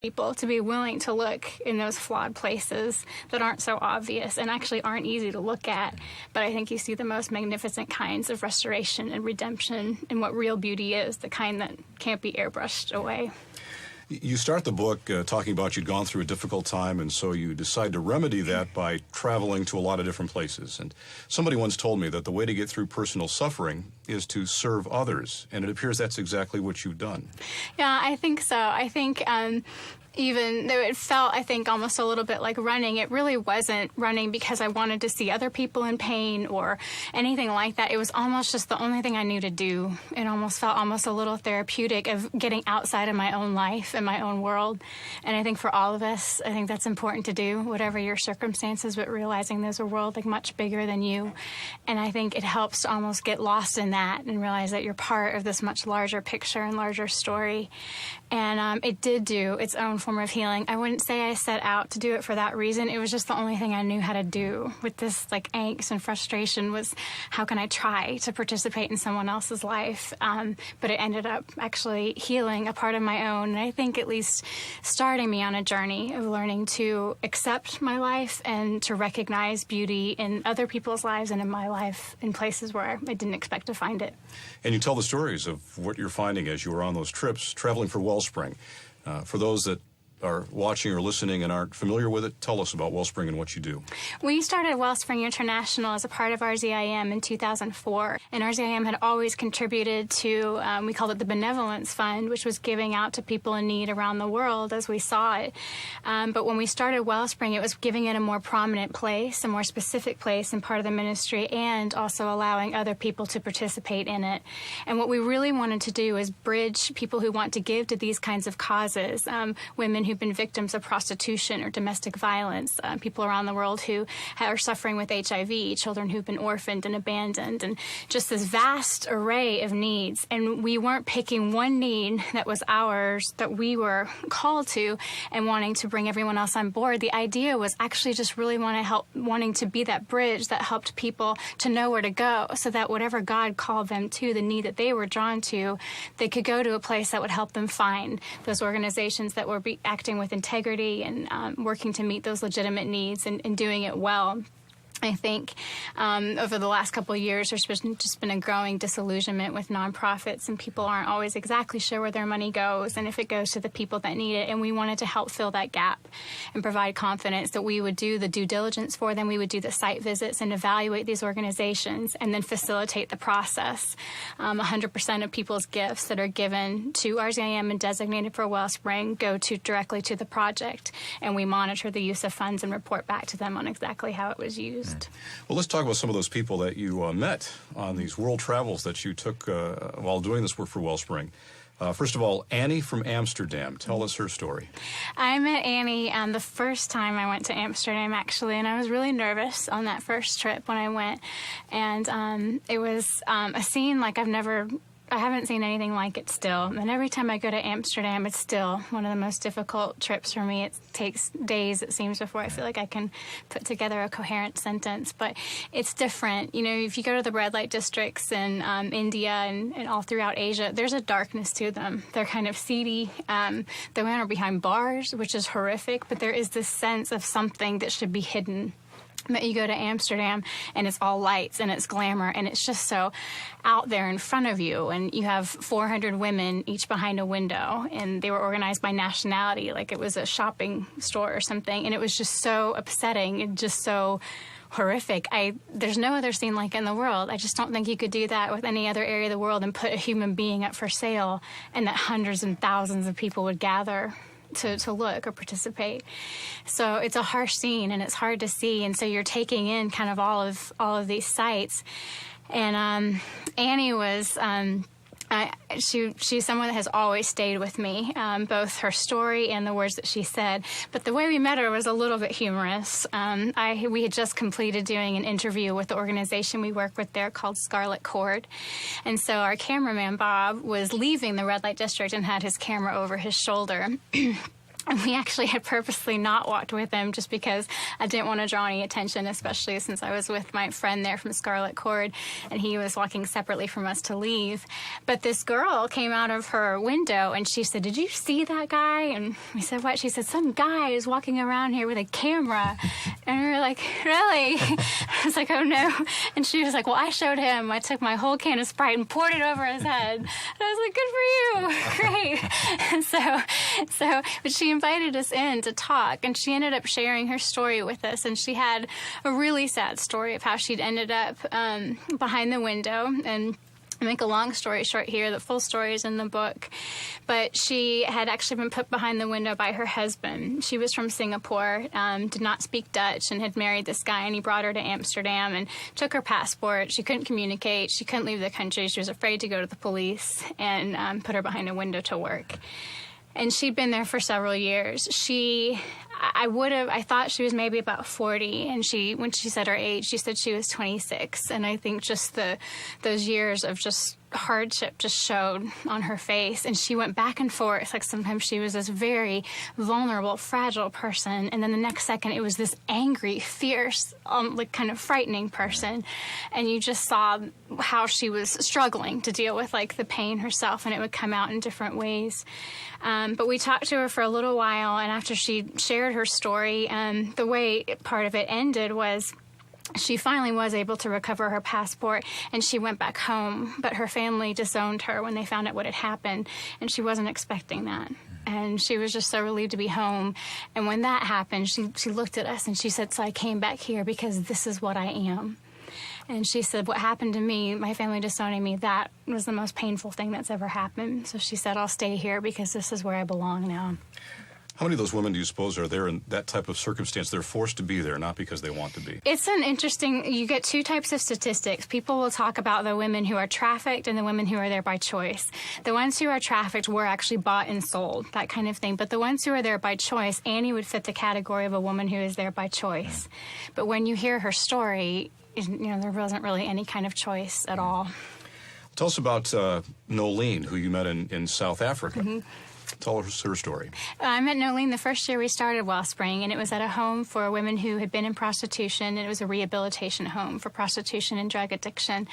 people to be willing to look in those flawed places that aren't so obvious and actually aren't easy to look at. But I think you see the most magnificent kinds of restoration and redemption and what real beauty is, the kind that can't be airbrushed away. You start the book talking about you'd gone through a difficult time, and so you decide to remedy that by traveling to a lot of different places. And somebody once told me that the way to get through personal suffering is to serve others, and it appears that's exactly what you've done. Yeah, I think so. I think even though it felt, I think, almost a little bit like running, it really wasn't running because I wanted to see other people in pain or anything like that. It was almost just the only thing I knew to do. It almost felt almost a little therapeutic of getting outside of my own life and my own world. And I think for all of us, I think that's important to do, whatever your circumstances, but realizing there's a world like much bigger than you. And I think it helps to almost get lost in that and realize that you're part of this much larger picture and larger story. And it did do its own form of healing. I wouldn't say I set out to do it for that reason. It was just the only thing I knew how to do with this like angst and frustration was how can I try to participate in someone else's life? But it ended up actually healing a part of my own. And I think at least starting me on a journey of learning to accept my life and to recognize beauty in other people's lives and in my life in places where I didn't expect to find it. And you tell the stories of what you're finding as you were on those trips, traveling for Wellspring. For those that are watching or listening and aren't familiar with it, tell us about Wellspring and what you do. We started Wellspring International as a part of RZIM in 2004, and RZIM had always contributed to, we called it the Benevolence Fund, which was giving out to people in need around the world as we saw it. But when we started Wellspring, it was giving it a more prominent place, a more specific place in part of the ministry, and also allowing other people to participate in it. And what we really wanted to do is bridge people who want to give to these kinds of causes, women who've been victims of prostitution or domestic violence, people around the world who are suffering with HIV, children who've been orphaned and abandoned, and just this vast array of needs. And we weren't picking one need that was ours, that we were called to, and wanting to bring everyone else on board. The idea was actually just really wanting to be that bridge that helped people to know where to go, so that whatever God called them to, the need that they were drawn to, they could go to a place that would help them find those organizations that were acting with integrity and working to meet those legitimate needs and doing it well. I think over the last couple of years, there's just been a growing disillusionment with nonprofits, and people aren't always exactly sure where their money goes and if it goes to the people that need it. And we wanted to help fill that gap and provide confidence that we would do the due diligence for them. We would do the site visits and evaluate these organizations and then facilitate the process. 100% of people's gifts that are given to RZIM and designated for Wellspring go directly to the project. And we monitor the use of funds and report back to them on exactly how it was used. Well, let's talk about some of those people that you met on these world travels that you took while doing this work for Wellspring. First of all, Annie from Amsterdam. Tell us her story. I met Annie the first time I went to Amsterdam, actually, and I was really nervous on that first trip when I went. And it was a scene like I haven't seen anything like it still. And every time I go to Amsterdam, it's still one of the most difficult trips for me. It takes days, it seems, before I feel like I can put together a coherent sentence. But it's different. You know, if you go to the red light districts in India and all throughout Asia, there's a darkness to them. They're kind of seedy. The women are behind bars, which is horrific. But there is this sense of something that should be hidden. But you go to Amsterdam and it's all lights and it's glamour and it's just so out there in front of you, and you have 400 women each behind a window, and they were organized by nationality like it was a shopping store or something, and it was just so upsetting and just so horrific. There's no other scene like it in the world. I just don't think you could do that with any other area of the world and put a human being up for sale and that hundreds and thousands of people would gather to look or participate. So it's a harsh scene and it's hard to see, and so you're taking in kind of all of these sites. And Annie was she's someone that has always stayed with me, both her story and the words that she said. But the way we met her was a little bit humorous. We had just completed doing an interview with the organization we work with there called Scarlet Cord. And so our cameraman, Bob, was leaving the red light district and had his camera over his shoulder. And we actually had purposely not walked with him just because I didn't want to draw any attention, especially since I was with my friend there from Scarlet Cord, and he was walking separately from us to leave. But this girl came out of her window, and she said, "Did you see that guy?" And we said, "What?" She said, "Some guy is walking around here with a camera." And we were like, "Really?" I was like, "Oh, no." And she was like, "Well, I showed him. I took my whole can of Sprite and poured it over his head." And I was like, "Good for you." Great. And but she invited us in to talk, and she ended up sharing her story with us. And she had a really sad story of how she'd ended up behind the window. And to make a long story short here, the full story is in the book, but she had actually been put behind the window by her husband. She was from Singapore, did not speak Dutch, and had married this guy, and he brought her to Amsterdam and took her passport. She couldn't communicate. She couldn't leave the country. She was afraid to go to the police, and put her behind a window to work. And she'd been there for several years. I thought she was maybe about 40, and when she said her age, she said she was 26. And I think just those years of just hardship just showed on her face, and she went back and forth. Like, sometimes she was this very vulnerable, fragile person, and then the next second it was this angry, fierce, like kind of frightening person. And you just saw how she was struggling to deal with like the pain herself, and it would come out in different ways. But we talked to her for a little while, and after she shared her story, the way part of it ended was she finally was able to recover her passport, and she went back home. But her family disowned her when they found out what had happened, and she wasn't expecting that. And she was just so relieved to be home. And when that happened, she looked at us and she said, "So I came back here because this is what I am." And she said, "What happened to me, my family disowning me, that was the most painful thing that's ever happened." So she said, "I'll stay here because this is where I belong now." How many of those women do you suppose are there in that type of circumstance? They're forced to be there, not because they want to be. It's an interesting, you get two types of statistics. People will talk about the women who are trafficked and the women who are there by choice. The ones who are trafficked were actually bought and sold, that kind of thing. But the ones who are there by choice, Annie would fit the category of a woman who is there by choice. But when you hear her story, there wasn't really any kind of choice at all. Tell us about Nolene, who you met in South Africa. Mm-hmm. Tell us her story. I met Nolene the first year we started Wellspring, and it was at a home for women who had been in prostitution, and it was a rehabilitation home for prostitution and drug addiction.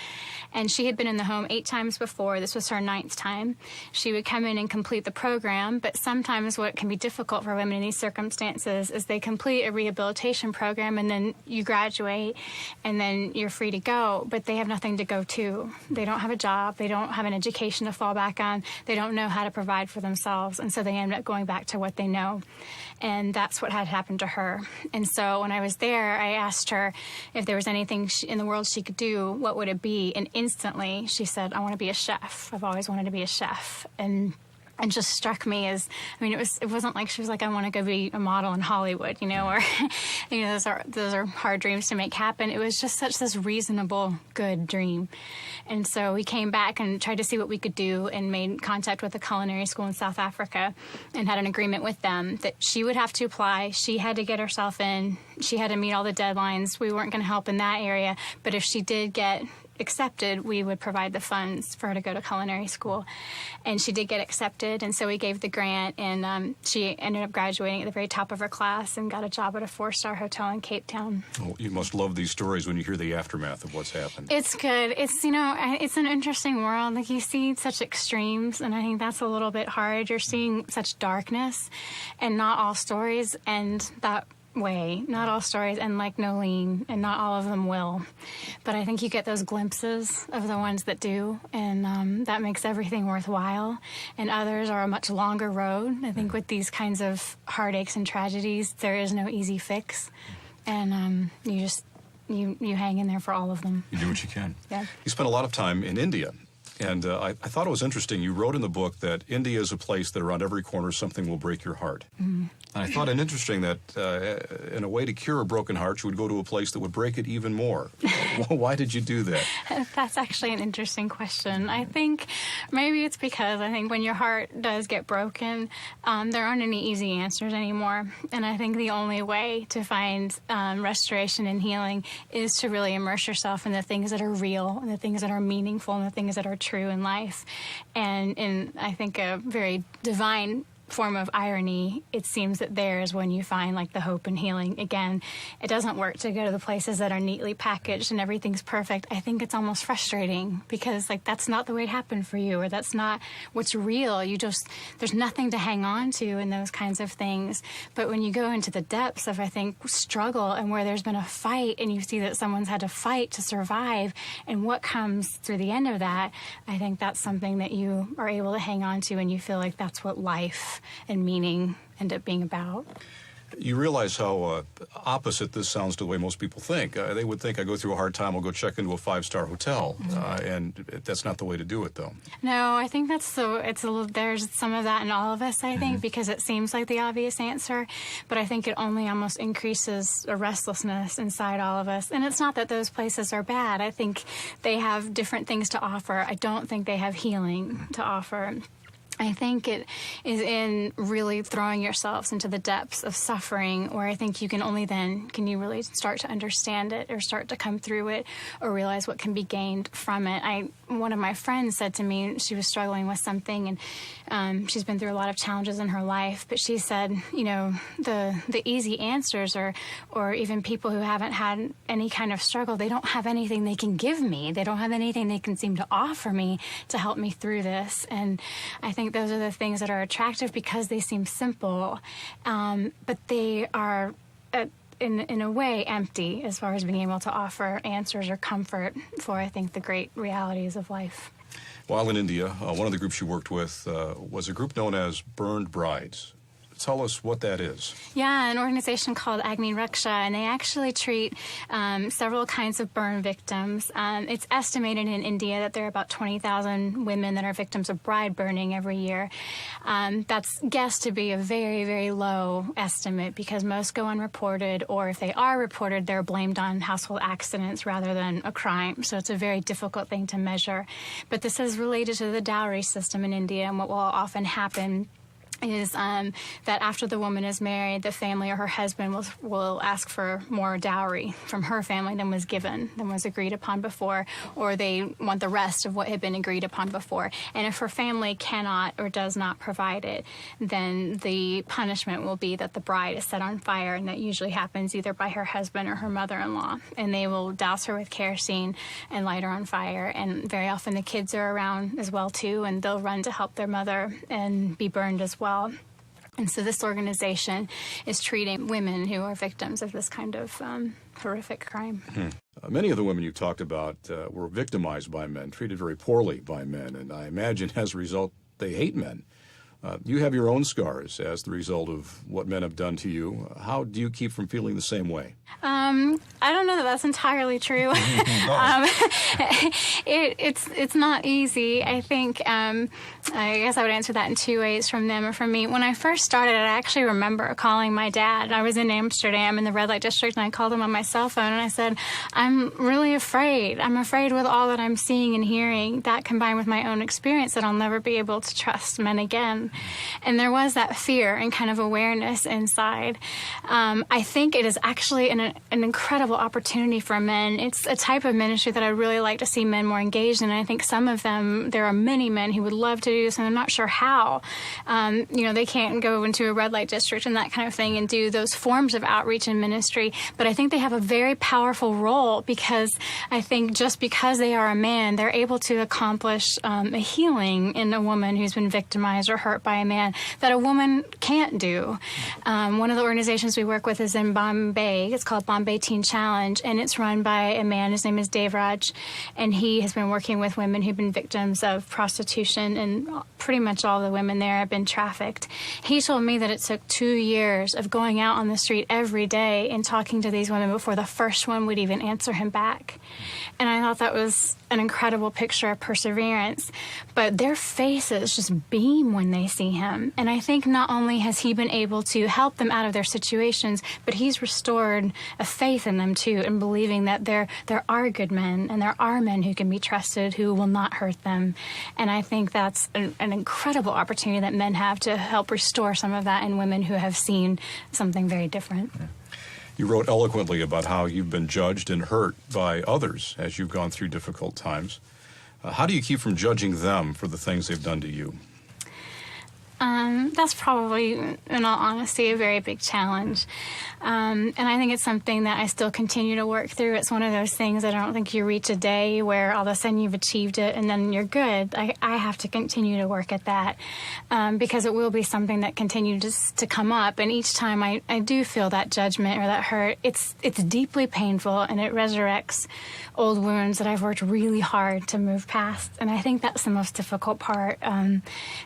And she had been in the home 8 times before. This was her 9th time. She would come in and complete the program, but sometimes what can be difficult for women in these circumstances is they complete a rehabilitation program, and then you graduate, and then you're free to go, but they have nothing to go to. They don't have a job. They don't have an education to fall back on. They don't know how to provide for themselves. And so they end up going back to what they know. And that's what had happened to her. And so when I was there, I asked her if there was anything in the world she could do, what would it be? And instantly she said, "I want to be a chef. I've always wanted to be a chef." And just struck me as, it wasn't like she was like, "I want to go be a model in Hollywood," or, those are hard dreams to make happen. It was just such this reasonable, good dream. And so we came back and tried to see what we could do, and made contact with a culinary school in South Africa, and had an agreement with them that she would have to apply. She had to get herself in. She had to meet all the deadlines. We weren't going to help in that area, but if she did get accepted, we would provide the funds for her to go to culinary school. And she did get accepted, and so we gave the grant, and she ended up graduating at the very top of her class and got a job at a 4-star hotel in Cape Town. Oh, you must love these stories when you hear the aftermath of what's happened. It's good. It's, it's an interesting world. Like, you see such extremes, and I think that's a little bit hard. You're seeing such darkness, and not all stories end that way. Not all stories end like Nolene, and not all of them will. But I think you get those glimpses of the ones that do, and that makes everything worthwhile. And others are a much longer road. I think with these kinds of heartaches and tragedies, there is no easy fix. And you hang in there for all of them. You do what you can. Yeah. You spent a lot of time in India. And I thought it was interesting. You wrote in the book that India is a place that around every corner something will break your heart. Mm-hmm. And I thought it interesting that in a way to cure a broken heart, you would go to a place that would break it even more. Why did you do that? That's actually an interesting question. I think maybe it's because I think when your heart does get broken, there aren't any easy answers anymore. And I think the only way to find restoration and healing is to really immerse yourself in the things that are real, and the things that are meaningful, and the things that are true in life. And in, I think, a very divine form of irony, it seems that there is when you find like the hope and healing. Again, it doesn't work to go to the places that are neatly packaged and everything's perfect. I think it's almost frustrating because like that's not the way it happened for you, or that's not what's real. There's nothing to hang on to in those kinds of things. But when you go into the depths of, I think, struggle and where there's been a fight and you see that someone's had to fight to survive and what comes through the end of that, I think that's something that you are able to hang on to and you feel like that's what life and meaning end up being about. You realize how opposite this sounds to the way most people think. They would think I go through a hard time, I'll go check into a 5-star hotel, and that's not the way to do it, though. No, I think there's some of that in all of us, I think, because it seems like the obvious answer, but I think it only almost increases a restlessness inside all of us. And it's not that those places are bad. I think they have different things to offer. I don't think they have healing to offer. I think it is in really throwing yourselves into the depths of suffering, where I think you can only then can you really start to understand it or start to come through it or realize what can be gained from it. One of my friends said to me she was struggling with something, and she's been through a lot of challenges in her life, but she said, the easy answers or even people who haven't had any kind of struggle, they don't have anything they can give me. They don't have anything they can seem to offer me to help me through this. And I think those are the things that are attractive because they seem simple, but they are in a way empty as far as being able to offer answers or comfort for, I think, the great realities of life. While in India, one of the groups you worked with was a group known as Burned Brides. Tell us what that is. Yeah, an organization called Agni Raksha, and they actually treat several kinds of burn victims. It's estimated in India that there are about 20,000 women that are victims of bride burning every year. That's guessed to be a very, very low estimate because most go unreported, or if they are reported, they're blamed on household accidents rather than a crime. So it's a very difficult thing to measure. But this is related to the dowry system in India, and what will often happen is that after the woman is married, the family or her husband will ask for more dowry from her family than was agreed upon before, or they want the rest of what had been agreed upon before. And if her family cannot or does not provide it, then the punishment will be that the bride is set on fire, and that usually happens either by her husband or her mother-in-law. And they will douse her with kerosene and light her on fire. And very often the kids are around as well, too, and they'll run to help their mother and be burned as well. And so this organization is treating women who are victims of this kind of horrific crime. Many of the women you talked about were victimized by men, treated very poorly by men, and I imagine as a result they hate men. You have your own scars as the result of what men have done to you. How do you keep from feeling the same way? I don't know that that's entirely true. It's not easy. I think, I guess I would answer that in two ways, from them or from me. When I first started, I actually remember calling my dad. I was in Amsterdam in the red light district, and I called him on my cell phone, and I said, I'm really afraid. I'm afraid with all that I'm seeing and hearing, that combined with my own experience, that I'll never be able to trust men again. And there was that fear and kind of awareness inside. I think it is actually an incredible opportunity for men. It's a type of ministry that I really like to see men more engaged in. And I think some of them, there are many men who would love to do this, and I'm not sure how. They can't go into a red light district and that kind of thing and do those forms of outreach and ministry. But I think they have a very powerful role, because I think just because they are a man, they're able to accomplish a healing in a woman who's been victimized or hurt by a man that a woman can't do. One of the organizations we work with is in Bombay. It's called Bombay Teen Challenge, and it's run by a man. His name is Devraj, and he has been working with women who've been victims of prostitution, and pretty much all the women there have been trafficked. He told me that it took 2 years of going out on the street every day and talking to these women before the first one would even answer him back. And I thought that was an incredible picture of perseverance. But their faces just beam when they see him. And I think not only has he been able to help them out of their situations, but he's restored a faith in them too, in believing that there are good men, and there are men who can be trusted who will not hurt them. And I think that's an incredible opportunity that men have to help restore some of that in women who have seen something very different. Yeah. You wrote eloquently about how you've been judged and hurt by others as you've gone through difficult times. How do you keep from judging them for the things they've done to you? That's probably, in all honesty, a very big challenge. And I think it's something that I still continue to work through. It's one of those things that I don't think you reach a day where all of a sudden you've achieved it and then you're good. I have to continue to work at that because it will be something that continues to come up. And each time I do feel that judgment or that hurt, it's deeply painful, and it resurrects old wounds that I've worked really hard to move past. And I think that's the most difficult part.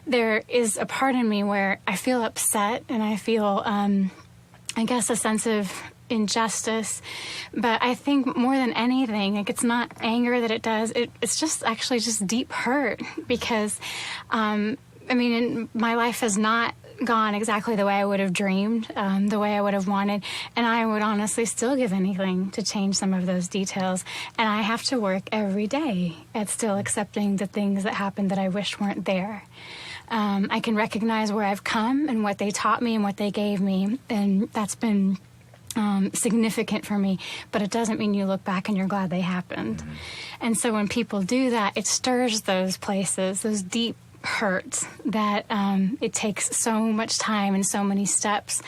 There is a part in me where I feel upset and I feel, I guess, a sense of injustice. But I think more than anything, like, it's not anger that it does. It's just actually just deep hurt because, my life has not gone exactly the way I would have dreamed, the way I would have wanted. And I would honestly still give anything to change some of those details. And I have to work every day at still accepting the things that happened that I wish weren't there. I can recognize where I've come and what they taught me and what they gave me. And that's been significant for me. But it doesn't mean you look back and you're glad they happened. Mm-hmm. And so when people do that, it stirs those places, those deep hurts that it takes so much time and so many steps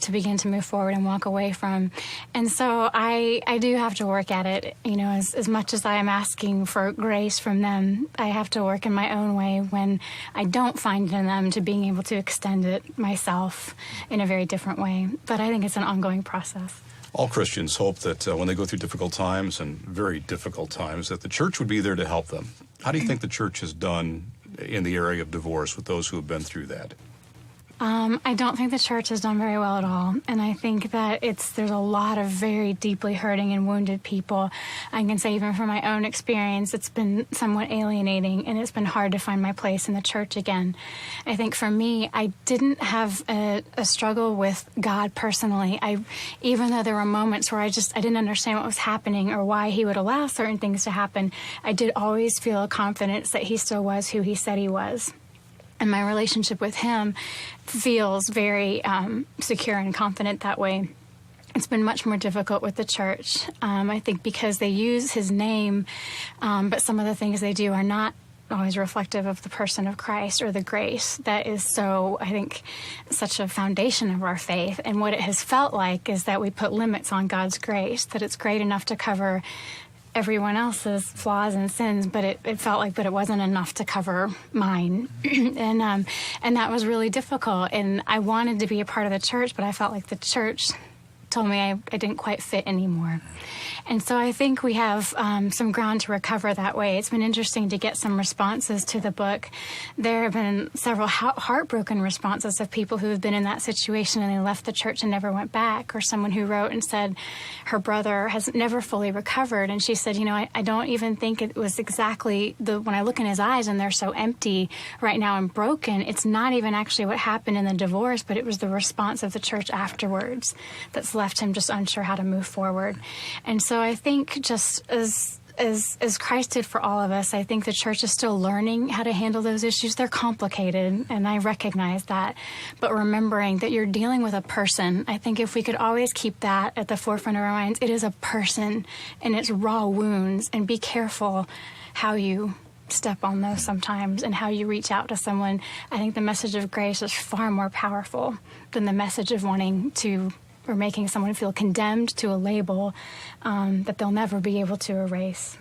to begin to move forward and walk away from. And so I do have to work at it, as much as I am asking for grace from them. I have to work in my own way when I don't find it in them to being able to extend it myself in a very different way. But I think it's an ongoing process. All Christians hope that when they go through difficult times, and very difficult times, that the church would be there to help them. How do you think the church has done in the area of divorce with those who have been through that? I don't think the church has done very well at all. And I think that there's a lot of very deeply hurting and wounded people. I can say even from my own experience, it's been somewhat alienating, and it's been hard to find my place in the church again. I think for me, I didn't have a struggle with God personally. Even though there were moments where I didn't understand what was happening or why he would allow certain things to happen, I did always feel confidence that he still was who he said he was. And my relationship with him feels very secure and confident that way. It's been much more difficult with the church, I think, because they use his name, but some of the things they do are not always reflective of the person of Christ or the grace that is so, I think, such a foundation of our faith. And what it has felt like is that we put limits on God's grace, that it's great enough to cover everyone else's flaws and sins, but it felt like, but it wasn't enough to cover mine. and that was really difficult. And I wanted to be a part of the church, but I felt like the church told me I didn't quite fit anymore. And so I think we have some ground to recover that way. It's been interesting to get some responses to the book. There have been several heartbroken responses of people who have been in that situation and they left the church and never went back, or someone who wrote and said her brother has never fully recovered. And she said, I don't even think it was exactly when I look in his eyes and they're so empty right now and broken, it's not even actually what happened in the divorce, but it was the response of the church afterwards that's left him just unsure how to move forward. And so I think just as Christ did for all of us, I think the church is still learning how to handle those issues. They're complicated, and I recognize that. But remembering that you're dealing with a person, I think if we could always keep that at the forefront of our minds, it is a person and it's raw wounds, and be careful how you step on those sometimes and how you reach out to someone. I think the message of grace is far more powerful than the message of wanting to or making someone feel condemned to a label that they'll never be able to erase.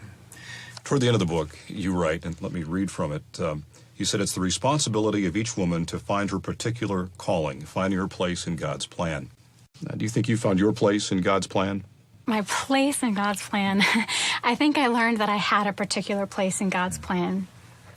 Toward the end of the book, you write, and let me read from it, you said it's the responsibility of each woman to find her particular calling, finding her place in God's plan. Do you think you found your place in God's plan? My place in God's plan? I think I learned that I had a particular place in God's plan.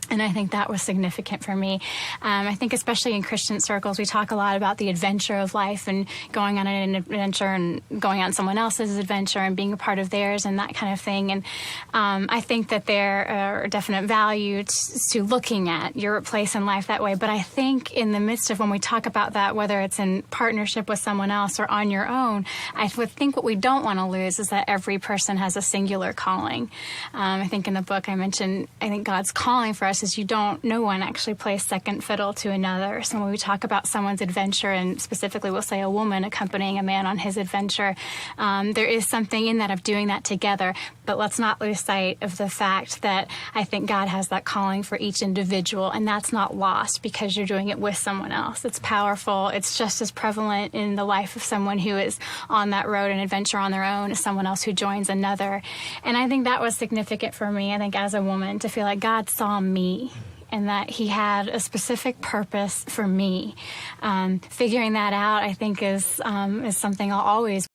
And I think that was significant for me. I think especially in Christian circles, we talk a lot about the adventure of life and going on an adventure and going on someone else's adventure and being a part of theirs and that kind of thing. And I think that there are definite value to looking at your place in life that way. But I think in the midst of when we talk about that, whether it's in partnership with someone else or on your own, I would think what we don't want to lose is that every person has a singular calling. I think in the book I mentioned, I think God's calling for us is no one actually plays second fiddle to another. So when we talk about someone's adventure, and specifically we'll say a woman accompanying a man on his adventure, there is something in that of doing that together. But let's not lose sight of the fact that I think God has that calling for each individual, and that's not lost because you're doing it with someone else. It's powerful. It's just as prevalent in the life of someone who is on that road and adventure on their own as someone else who joins another. And I think that was significant for me, I think, as a woman, to feel like God saw me and that he had a specific purpose for me. Figuring that out, I think, is something I'll always